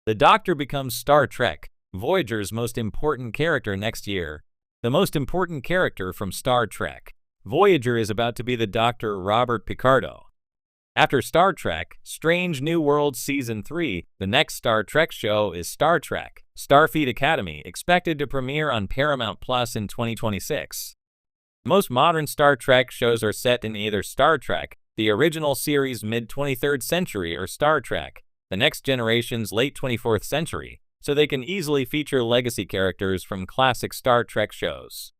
The Doctor becomes Star Trek, Voyager's most important character next year. The most important character from Star Trek, Voyager is about to be the Dr. Robert Picardo. After Star Trek, Strange New Worlds Season 3, the next Star Trek show is Star Trek, Starfleet Academy, expected to premiere on Paramount Plus in 2026. Most modern Star Trek shows are set in either Star Trek, the original series mid-23rd century, or Star Trek, the next generation's late 24th century, so they can easily feature legacy characters from classic Star Trek shows.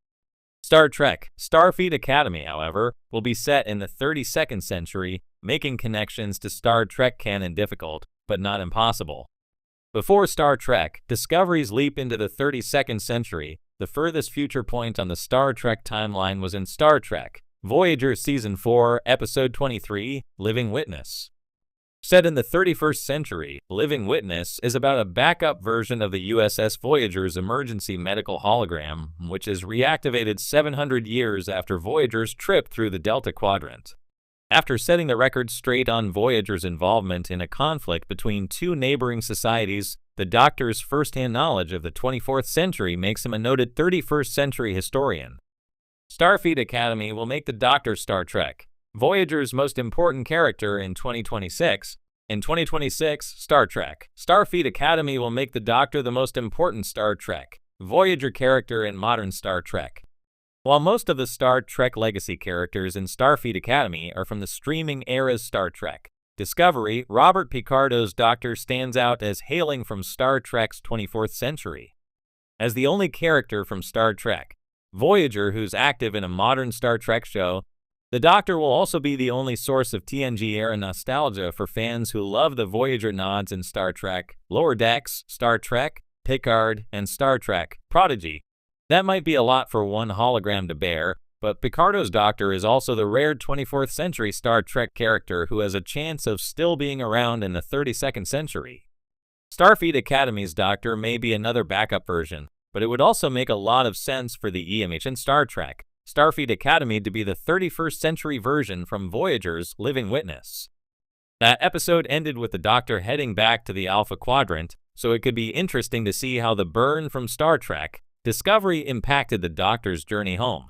Star Trek, Starfleet Academy, however, will be set in the 32nd century, making connections to Star Trek canon difficult, but not impossible. Before Star Trek, Discovery's leap into the 32nd century, the furthest future point on the Star Trek timeline was in Star Trek, Voyager Season 4, Episode 23, Living Witness. Set in the 31st century, Living Witness is about a backup version of the USS Voyager's emergency medical hologram, which is reactivated 700 years after Voyager's trip through the Delta Quadrant. After setting the record straight on Voyager's involvement in a conflict between two neighboring societies, the Doctor's first-hand knowledge of the 24th century makes him a noted 31st century historian. Starfleet Academy will make the Doctor Star Trek, Voyager's most important character in 2026. In 2026, Star Trek, Starfleet Academy will make the Doctor the most important Star Trek, Voyager character in modern Star Trek. While most of the Star Trek legacy characters in Starfleet Academy are from the streaming era's Star Trek, Discovery, Robert Picardo's Doctor stands out as hailing from Star Trek's 24th century. As the only character from Star Trek, Voyager who's active in a modern Star Trek show, the Doctor will also be the only source of TNG-era nostalgia for fans who love the Voyager nods in Star Trek, Lower Decks, Star Trek, Picard, and Star Trek, Prodigy. That might be a lot for one hologram to bear, but Picardo's Doctor is also the rare 24th century Star Trek character who has a chance of still being around in the 32nd century. Starfleet Academy's Doctor may be another backup version, but it would also make a lot of sense for the EMH in Star Trek, Starfleet Academy to be the 31st century version from Voyager's Living Witness. That episode ended with the Doctor heading back to the Alpha Quadrant, so it could be interesting to see how the burn from Star Trek, Discovery impacted the Doctor's journey home.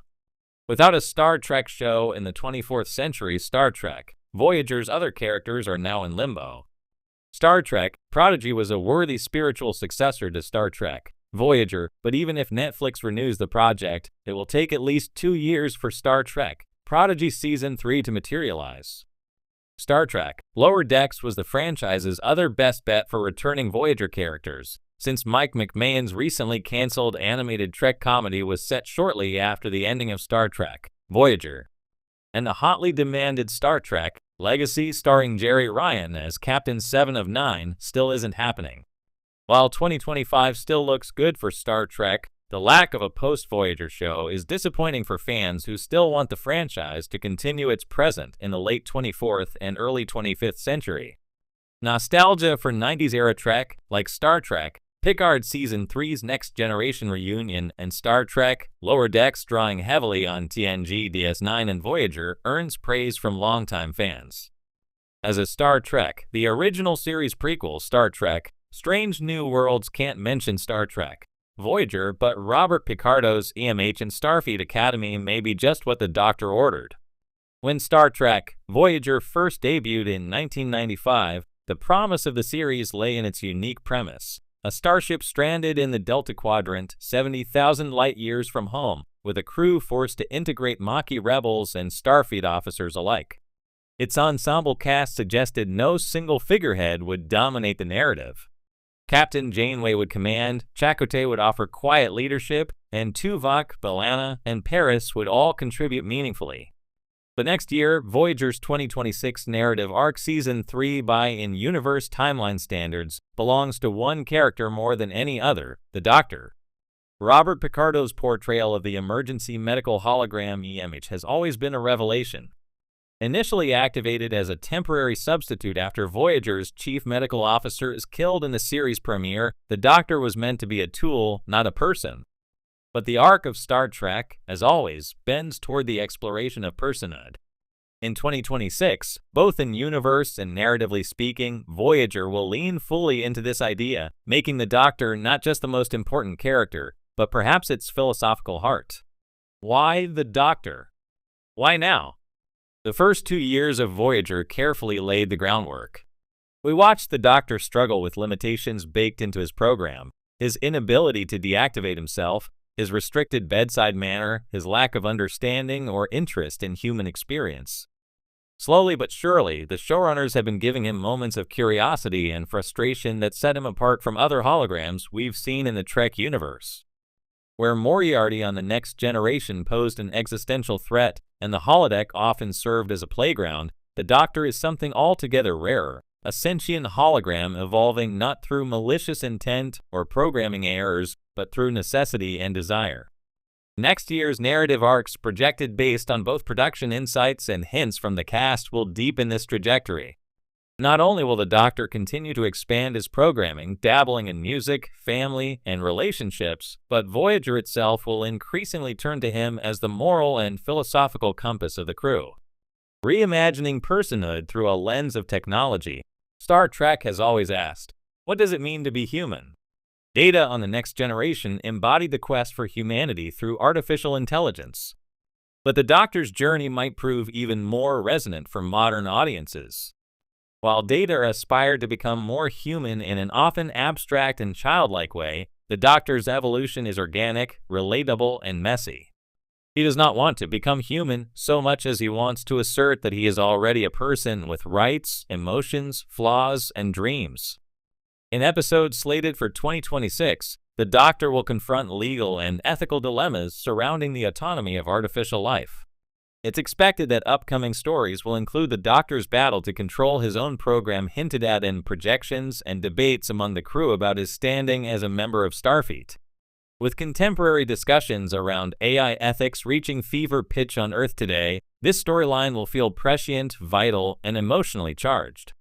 Without a Star Trek show in the 24th century Star Trek, Voyager's other characters are now in limbo. Star Trek, Prodigy was a worthy spiritual successor to Star Trek, Voyager, but even if Netflix renews the project, it will take at least 2 years for Star Trek, Prodigy Season 3 to materialize. Star Trek, Lower Decks was the franchise's other best bet for returning Voyager characters, since Mike McMahon's recently canceled animated Trek comedy was set shortly after the ending of Star Trek, Voyager. And the hotly demanded Star Trek, Legacy starring Jerry Ryan as Captain 7 of 9 still isn't happening. While 2025 still looks good for Star Trek, the lack of a post-Voyager show is disappointing for fans who still want the franchise to continue its present in the late 24th and early 25th century. Nostalgia for 90s-era Trek, like Star Trek, Picard Season 3's Next Generation reunion, and Star Trek, Lower Decks drawing heavily on TNG DS9 and Voyager, earns praise from longtime fans. As a Star Trek, the original series prequel, Star Trek, Strange New Worlds can't mention Star Trek, Voyager, but Robert Picardo's EMH and Starfleet Academy may be just what the Doctor ordered. When Star Trek, Voyager first debuted in 1995, the promise of the series lay in its unique premise. A starship stranded in the Delta Quadrant, 70,000 light-years from home, with a crew forced to integrate Maquis rebels and Starfleet officers alike. Its ensemble cast suggested no single figurehead would dominate the narrative. Captain Janeway would command, Chakotay would offer quiet leadership, and Tuvok, B'Elanna, and Paris would all contribute meaningfully. The next year, Voyager's 2026 narrative arc Season 3 by in-universe timeline standards belongs to one character more than any other, the Doctor. Robert Picardo's portrayal of the emergency medical hologram EMH has always been a revelation. Initially activated as a temporary substitute after Voyager's chief medical officer is killed in the series premiere, the Doctor was meant to be a tool, not a person. But the arc of Star Trek, as always, bends toward the exploration of personhood. In 2026, both in universe and narratively speaking, Voyager will lean fully into this idea, making the Doctor not just the most important character, but perhaps its philosophical heart. Why the Doctor? Why now? The first 2 years of Voyager carefully laid the groundwork. We watched the Doctor struggle with limitations baked into his program, his inability to deactivate himself, his restricted bedside manner, his lack of understanding or interest in human experience. Slowly but surely, the showrunners have been giving him moments of curiosity and frustration that set him apart from other holograms we've seen in the Trek universe. Where Moriarty on the Next Generation posed an existential threat and the holodeck often served as a playground, the Doctor is something altogether rarer, a sentient hologram evolving not through malicious intent or programming errors, but through necessity and desire. Next year's narrative arcs, projected based on both production insights and hints from the cast, will deepen this trajectory. Not only will the Doctor continue to expand his programming, dabbling in music, family, and relationships, but Voyager itself will increasingly turn to him as the moral and philosophical compass of the crew. Reimagining personhood through a lens of technology, Star Trek has always asked, what does it mean to be human? Data on the Next Generation embodied the quest for humanity through artificial intelligence. But the Doctor's journey might prove even more resonant for modern audiences. While Data aspired to become more human in an often abstract and childlike way, the Doctor's evolution is organic, relatable, and messy. He does not want to become human so much as he wants to assert that he is already a person with rights, emotions, flaws, and dreams. In episodes slated for 2026, the Doctor will confront legal and ethical dilemmas surrounding the autonomy of artificial life. It's expected that upcoming stories will include the Doctor's battle to control his own program hinted at in projections and debates among the crew about his standing as a member of Starfleet. With contemporary discussions around AI ethics reaching fever pitch on Earth today, this storyline will feel prescient, vital, and emotionally charged.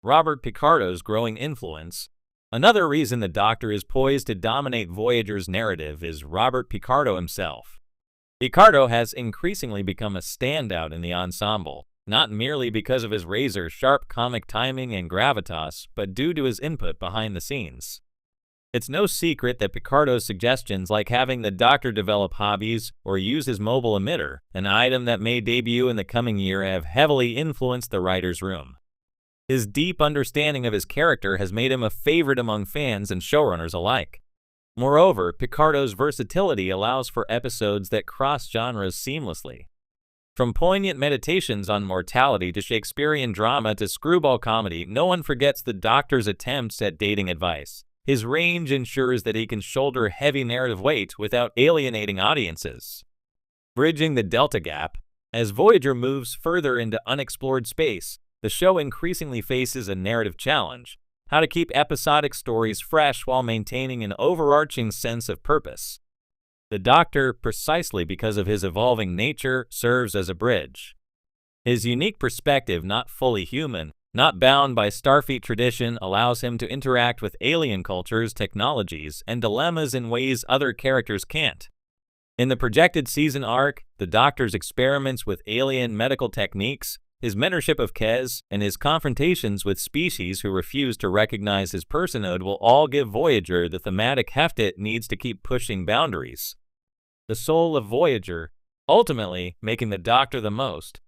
Robert Picardo's growing influence. Another reason the Doctor is poised to dominate Voyager's narrative is Robert Picardo himself. Picardo has increasingly become a standout in the ensemble, not merely because of his razor-sharp comic timing and gravitas, but due to his input behind the scenes. It's no secret that Picardo's suggestions like having the Doctor develop hobbies or use his mobile emitter, an item that may debut in the coming year, have heavily influenced the writer's room. His deep understanding of his character has made him a favorite among fans and showrunners alike. Moreover, Picardo's versatility allows for episodes that cross genres seamlessly. From poignant meditations on mortality to Shakespearean drama to screwball comedy, no one forgets the Doctor's attempts at dating advice. His range ensures that he can shoulder heavy narrative weight without alienating audiences. Bridging the Delta Gap. As Voyager moves further into unexplored space, the show increasingly faces a narrative challenge: how to keep episodic stories fresh while maintaining an overarching sense of purpose. The Doctor, precisely because of his evolving nature, serves as a bridge. His unique perspective, not fully human, not bound by Starfleet tradition, allows him to interact with alien cultures, technologies, and dilemmas in ways other characters can't. In the projected season arc, the Doctor's experiments with alien medical techniques, his mentorship of Kes, and his confrontations with species who refuse to recognize his personhood will all give Voyager the thematic heft it needs to keep pushing boundaries. The soul of Voyager, ultimately making the Doctor the most